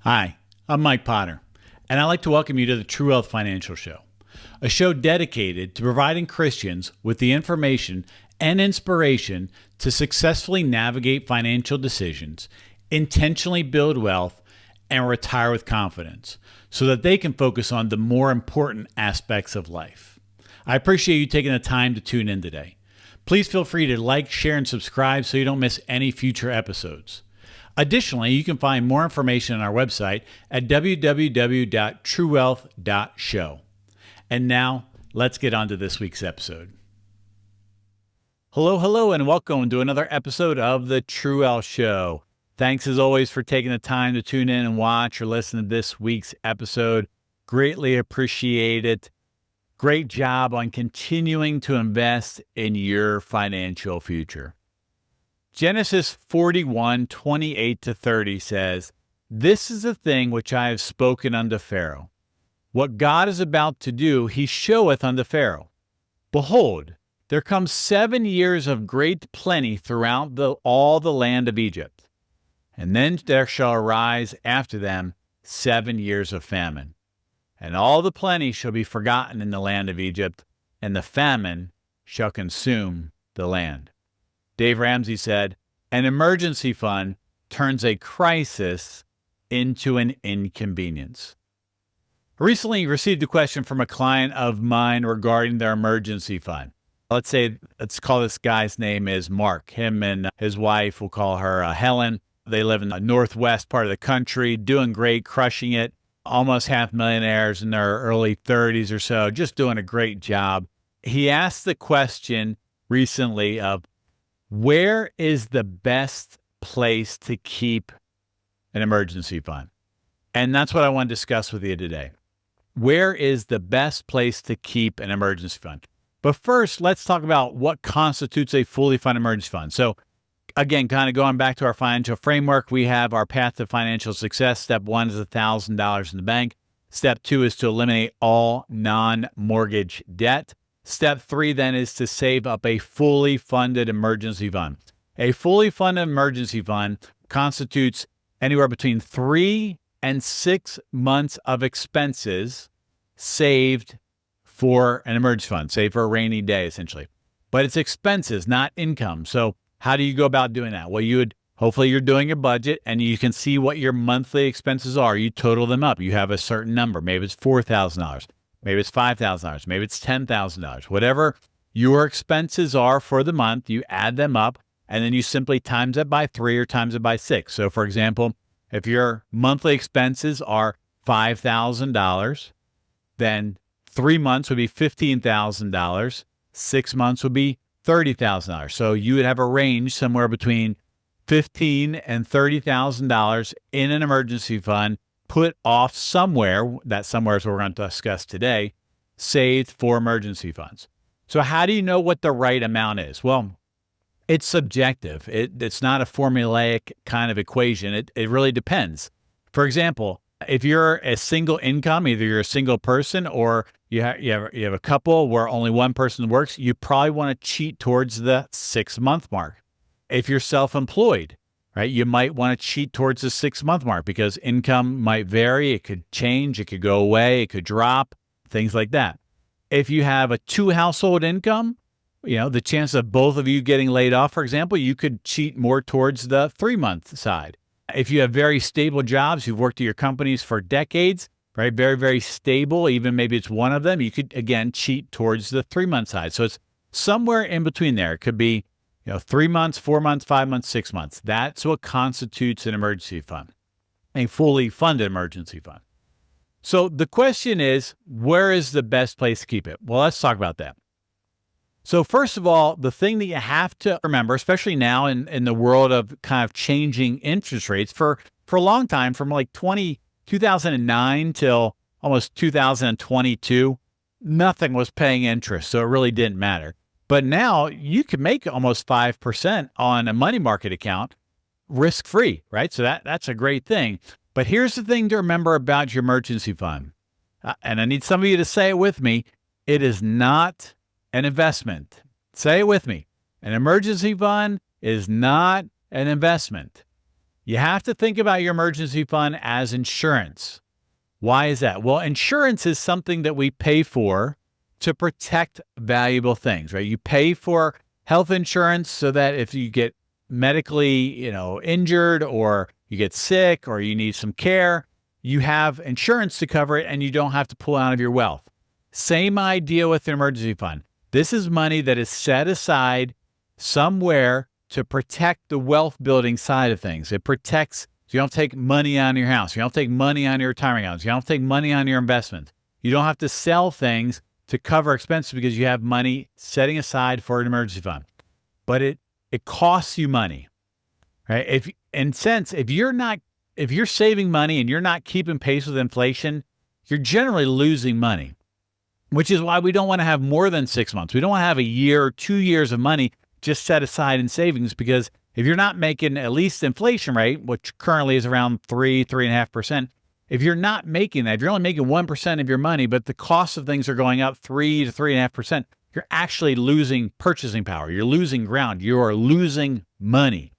Hi, I'm Mike Potter, and I'd like to welcome you to the True Wealth Financial Show, a show dedicated to providing Christians with the information and inspiration to successfully navigate financial decisions, intentionally build wealth, and retire with confidence so that they can focus on the more important aspects of life. I appreciate you taking the time to tune in today. Please feel free to like, share, and subscribe so you don't miss any future episodes. Additionally, you can find more information on our website at www.truewealth.show. And now, let's get on to this week's episode. Hello, and welcome to another episode of the True Wealth Show. Thanks as always for taking the time to tune in and watch or listen to this week's episode. Greatly appreciate it. Great job on continuing to invest in your financial future. Genesis 41:28-30 says, "This is the thing which I have spoken unto Pharaoh. What God is about to do, he showeth unto Pharaoh. Behold, there come 7 years of great plenty throughout all the land of Egypt. And then there shall arise after them 7 years of famine. And all the plenty shall be forgotten in the land of Egypt, and the famine shall consume the land." Dave Ramsey said, "An emergency fund turns a crisis into an inconvenience." I recently received a question from a client of mine regarding their emergency fund. Let's call this guy's name is Mark. Him and his wife, we'll call her Helen. They live in the northwest part of the country, doing great, crushing it, almost half millionaires in their early 30s or so, just doing a great job. He asked the question recently of, where is the best place to keep an emergency fund? And that's what I want to discuss with you today. Where is the best place to keep an emergency fund? But first, let's talk about what constitutes a fully funded emergency fund. So again, kind of going back to our financial framework, we have our path to financial success. Step 1 is $1,000 in the bank. Step 2 is to eliminate all non-mortgage debt. Step 3 then is to save up a fully funded emergency fund. A fully funded emergency fund constitutes anywhere between 3 and 6 months of expenses saved for an emergency fund, saved for a rainy day, essentially. But it's expenses, not income. So how do you go about doing that? Well, hopefully you're doing a budget and you can see what your monthly expenses are. You total them up. You have a certain number. Maybe it's $4,000. Maybe it's $5,000. Maybe it's $10,000. Whatever your expenses are for the month, you add them up, and then you simply times it by 3 or times it by 6. So, for example, if your monthly expenses are $5,000, then 3 months would be $15,000. 6 months would be $30,000. So you would have a range somewhere between $15,000 and $30,000 in an emergency fund, put off somewhere, that somewhere is what we're going to discuss today, saved for emergency funds. So how do you know what the right amount is? Well, it's subjective. It's not a formulaic kind of equation. It really depends. For example, if you're a single income, either you're a single person or you have a couple where only one person works, you probably want to cheat towards the 6-month mark. If you're self-employed, right, you might want to cheat towards the 6-month mark because income might vary. It could change. It could go away. It could drop, things like that. If you have a 2-household income, the chance of both of you getting laid off, for example, you could cheat more towards the 3-month side. If you have very stable jobs, you've worked at your companies for decades, right, very, very stable, even maybe it's one of them, you could, again, cheat towards the 3-month side. So it's somewhere in between there. It could be 3 months, 4 months, 5 months, 6 months. That's what constitutes an emergency fund, a fully funded emergency fund. So the question is, where is the best place to keep it? Well, let's talk about that. So first of all, the thing that you have to remember, especially now in the world of kind of changing interest rates, for a long time, from like 2009 till almost 2022, nothing was paying interest. So it really didn't matter. But now you can make almost 5% on a money market account risk-free, right? So that's a great thing. But here's the thing to remember about your emergency fund. And I need some of you to say it with me. It is not an investment. Say it with me. An emergency fund is not an investment. You have to think about your emergency fund as insurance. Why is that? Well, insurance is something that we pay for to protect valuable things, right? You pay for health insurance so that if you get medically, injured, or you get sick, or you need some care, you have insurance to cover it and you don't have to pull out of your wealth. Same idea with the emergency fund. This is money that is set aside somewhere to protect the wealth building side of things. It protects, so you don't take money on your house. You don't take money on your retirement accounts. You don't take money on your investments. You don't have to sell things to cover expenses because you have money setting aside for an emergency fund. But it costs you money, right? If you're saving money and you're not keeping pace with inflation, you're generally losing money, which is why we don't want to have more than 6 months. We don't want to have a year or 2 years of money just set aside in savings, because if you're not making at least inflation rate, which currently is around 3.5%, if you're not making that, if you're only making 1% of your money, but the cost of things are going up 3 to 3.5%, you're actually losing purchasing power. You're losing ground. You are losing money.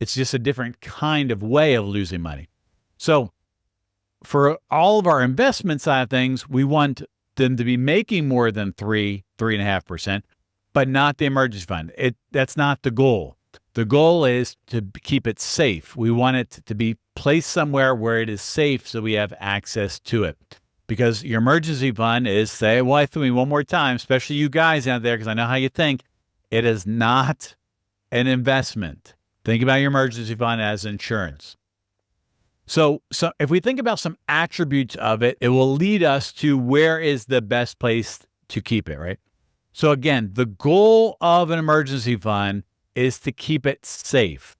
It's just a different kind of way of losing money. So for all of our investment side of things, we want them to be making more than 3.5%, but not the emergency fund. That's not the goal. The goal is to keep it safe. We want it to be placed somewhere where it is safe so we have access to it. Because your emergency fund is, say with me one more time, especially you guys out there, because I know how you think, it is not an investment. Think about your emergency fund as insurance. So if we think about some attributes of it, it will lead us to where is the best place to keep it, right? So again, the goal of an emergency fund is to keep it safe,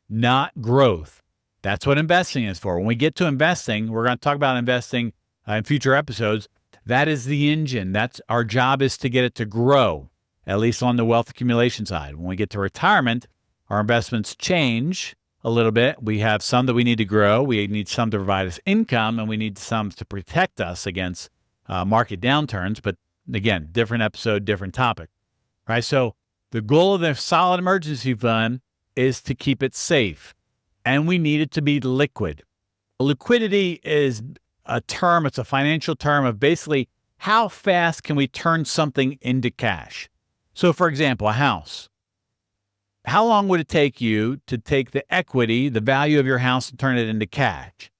not growth. That's what investing is for. When we get to investing, we're going to talk about investing in future episodes. That is the engine. That's our job, is to get it to grow, at least on the wealth accumulation side. When we get to retirement, our investments change a little bit. We have some that we need to grow. We need some to provide us income, and we need some to protect us against market downturns. But again, different episode, different topic, right? So the goal of the solid emergency fund is to keep it safe, and we need it to be liquid. Liquidity is a term, it's a financial term of basically how fast can we turn something into cash. So for example, a house. How long would it take you to take the equity, the value of your house, and turn it into cash?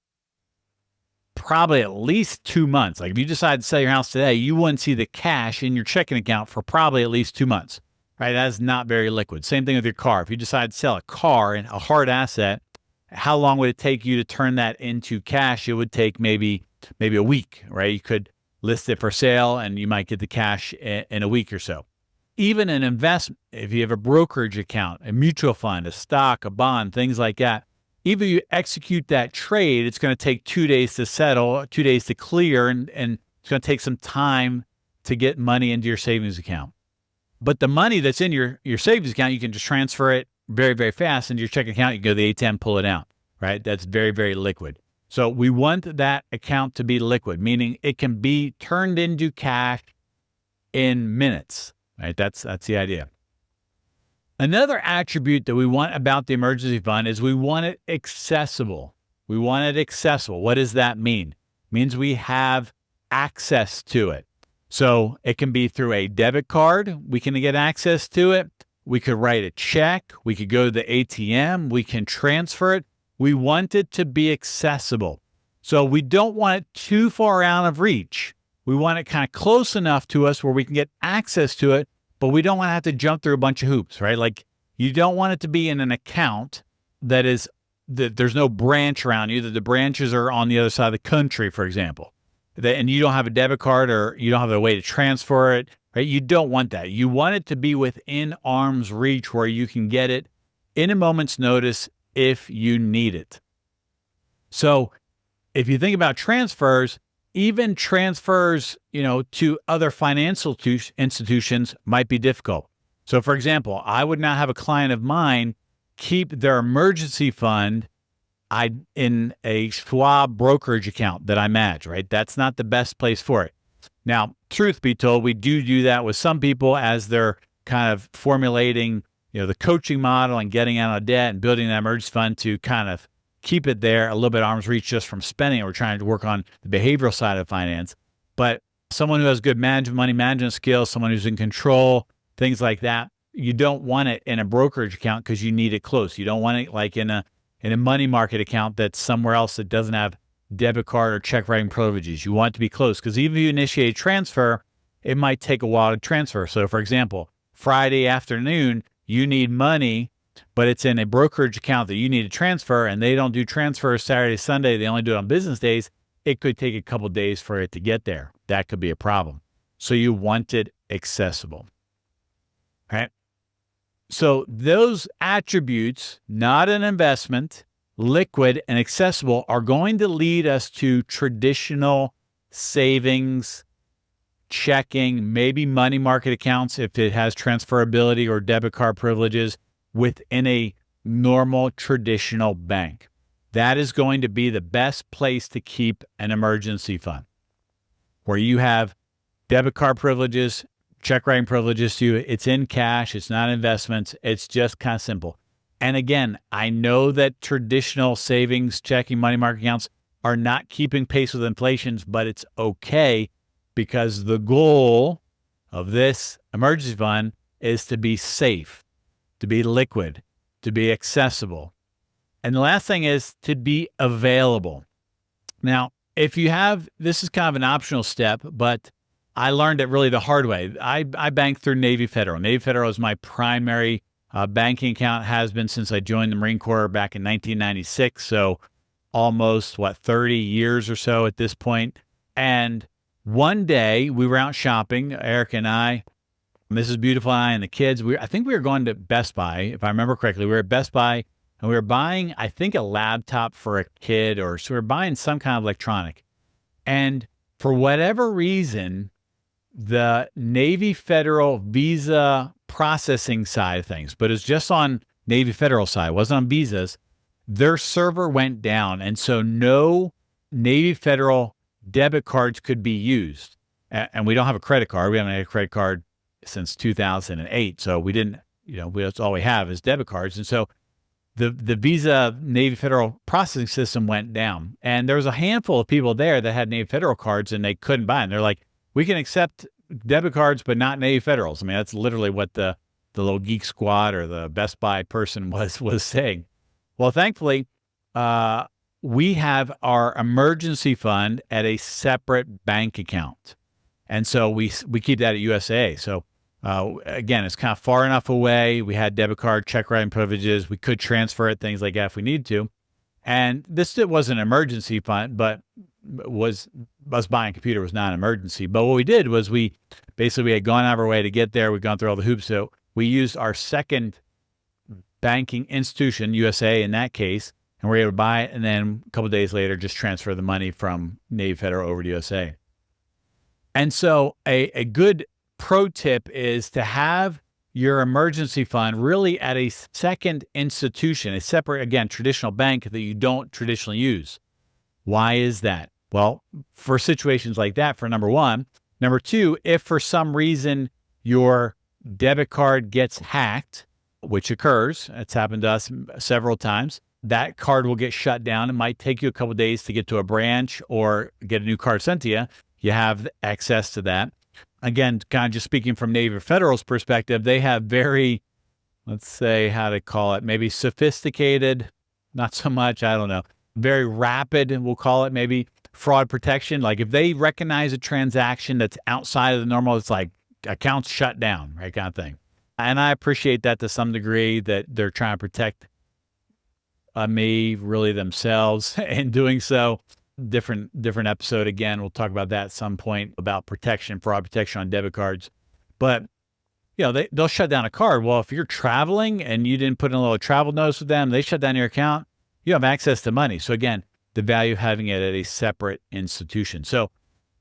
Probably at least 2 months. Like if you decide to sell your house today, you wouldn't see the cash in your checking account for probably at least 2 months, right? That is not very liquid. Same thing with your car. If you decide to sell a car, and a hard asset, how long would it take you to turn that into cash? It would take maybe a week, right? You could list it for sale and you might get the cash in a week or so. Even an investment, if you have a brokerage account, a mutual fund, a stock, a bond, things like that, even if you execute that trade, it's going to take 2 days to settle, 2 days to clear, and it's going to take some time to get money into your savings account. But the money that's in your savings account, you can just transfer it very, very fast into your checking account. You can go to the ATM, pull it out, right? That's very, very liquid. So we want that account to be liquid, meaning it can be turned into cash in minutes, right? That's the idea. Another attribute that we want about the emergency fund is we want it accessible. We want it accessible. What does that mean? It means we have access to it. So it can be through a debit card. We can get access to it. We could write a check. We could go to the ATM. We can transfer it. We want it to be accessible. So we don't want it too far out of reach. We want it kind of close enough to us where we can get access to it, but we don't want to have to jump through a bunch of hoops, right? Like you don't want it to be in an account that there's no branch around you, that the branches are on the other side of the country, for example, and you don't have a debit card or you don't have a way to transfer it, right? You don't want that. You want it to be within arm's reach where you can get it in a moment's notice if you need it. So if you think about transfers, even transfers, to other financial institutions might be difficult. So for example, I would not have a client of mine keep their emergency fund in a Schwab brokerage account that I manage, right? That's not the best place for it. Now, truth be told, we do that with some people as they're kind of formulating, the coaching model and getting out of debt and building that emergency fund to kind of keep it there a little bit arm's reach just from spending it. We're trying to work on the behavioral side of finance. But someone who has good money management skills, someone who's in control, things like that, you don't want it in a brokerage account because you need it close. You don't want it like in a money market account that's somewhere else that doesn't have debit card or check writing privileges. You want it to be close because even if you initiate a transfer, it might take a while to transfer. So for example, Friday afternoon, you need money, but it's in a brokerage account that you need to transfer, and they don't do transfers Saturday, Sunday. They only do it on business days. It could take a couple days for it to get there. That could be a problem. So you want it accessible. Okay. So those attributes, not an investment, liquid and accessible, are going to lead us to traditional savings, checking, maybe money market accounts if it has transferability or debit card privileges within a normal traditional bank. That is going to be the best place to keep an emergency fund, where you have debit card privileges, check writing privileges to you. It's in cash. It's not investments. It's just kind of simple. And again, I know that traditional savings, checking, money market accounts are not keeping pace with inflation, but it's okay because the goal of this emergency fund is to be safe, to be liquid, to be accessible. And the last thing is to be available. Now, if you have, this is kind of an optional step, but I learned it really the hard way. I bank through Navy Federal. Navy Federal is my primary banking account, has been since I joined the Marine Corps back in 1996. So almost, 30 years or so at this point. And one day we were out shopping, Eric and I, Mrs. Beautiful and I, and the kids. I think we were going to Best Buy, if I remember correctly. We were at Best Buy, and we were buying, I think, a laptop for a kid, or so we were buying some kind of electronic. And for whatever reason, the Navy Federal Visa processing side of things, but it's just on Navy Federal side, it wasn't on Visas, their server went down. And so no Navy Federal debit cards could be used. And we don't have a credit card. We haven't had a credit card since 2008. So we didn't, that's all we have is debit cards. And so the Visa Navy Federal processing system went down. And there was a handful of people there that had Navy Federal cards and they couldn't buy them. They're like, we can accept debit cards, but not Navy Federals. I mean, that's literally what the little Geek Squad or the Best Buy person was saying. Well, thankfully, we have our emergency fund at a separate bank account. And so we keep that at USAA. So again, it's kind of far enough away. We had debit card, check writing privileges. We could transfer it, things like that if we need to. And this wasn't an emergency fund, but was us buying a computer was not an emergency. But what we did was we had gone out of our way to get there. We'd gone through all the hoops. So we used our second banking institution, USAA in that case, and we were able to buy it. And then a couple of days later, just transfer the money from Navy Federal over to USAA. And so a good pro tip is to have your emergency fund really at a second institution, a separate, again, traditional bank that you don't traditionally use. Why is that? Well, for situations like that, for number one. Number two, if for some reason your debit card gets hacked, which occurs, it's happened to us several times, that card will get shut down. It might take you a couple of days to get to a branch or get a new card sent to you. You have access to that. Again, kind of just speaking from Navy Federal's perspective, they have very, let's say, how to call it, maybe sophisticated, not so much, I don't know, very rapid, we'll call it maybe, fraud protection. Like if they recognize a transaction that's outside of the normal, it's like accounts shut down, right, kind of thing. And I appreciate that to some degree, that they're trying to protect me, really themselves, in doing so. Different episode. Again, we'll talk about that at some point about protection, fraud protection on debit cards. But they'll shut down a card. Well, if you're traveling and you didn't put in a little travel notice with them, they shut down your account. You have access to money. So again, the value of having it at a separate institution. So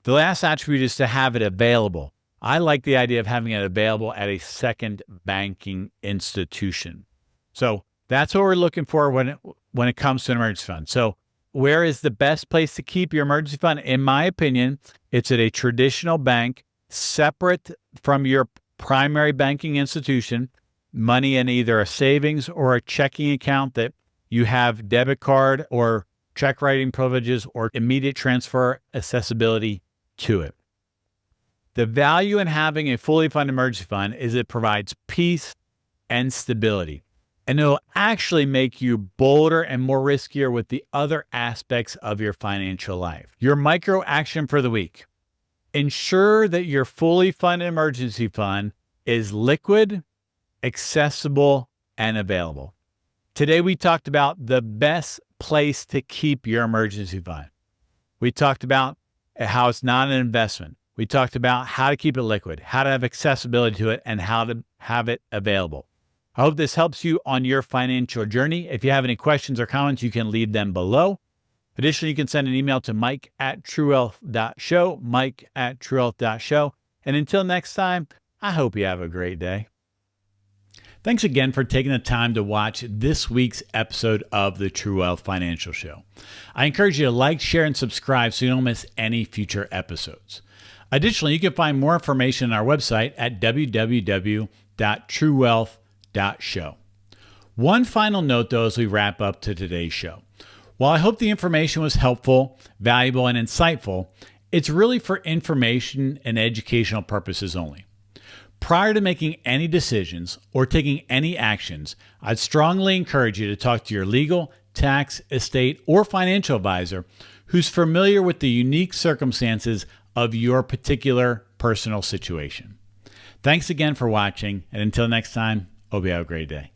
the last attribute is to have it available. I like the idea of having it available at a second banking institution. So that's what we're looking for when it comes to an emergency fund. So where is the best place to keep your emergency fund? In my opinion, it's at a traditional bank, separate from your primary banking institution, money in either a savings or a checking account that you have debit card or check writing privileges or immediate transfer accessibility to it. The value in having a fully funded emergency fund is it provides peace and stability. And it'll actually make you bolder and more riskier with the other aspects of your financial life. Your micro action for the week. Ensure that your fully funded emergency fund is liquid, accessible, and available. Today, we talked about the best place to keep your emergency fund. We talked about how it's not an investment. We talked about how to keep it liquid, how to have accessibility to it, and how to have it available. I hope this helps you on your financial journey. If you have any questions or comments, you can leave them below. Additionally, you can send an email to mike@truewealth.show, mike@truewealth.show. And until next time, I hope you have a great day. Thanks again for taking the time to watch this week's episode of the True Wealth Financial Show. I encourage you to like, share, and subscribe so you don't miss any future episodes. Additionally, you can find more information on our website at www.truewealth.show. One final note, though, as we wrap up to today's show. While I hope the information was helpful, valuable, and insightful, it's really for information and educational purposes only. Prior to making any decisions or taking any actions, I'd strongly encourage you to talk to your legal, tax, estate, or financial advisor who's familiar with the unique circumstances of your particular personal situation. Thanks again for watching, and until next time, hope you have a great day.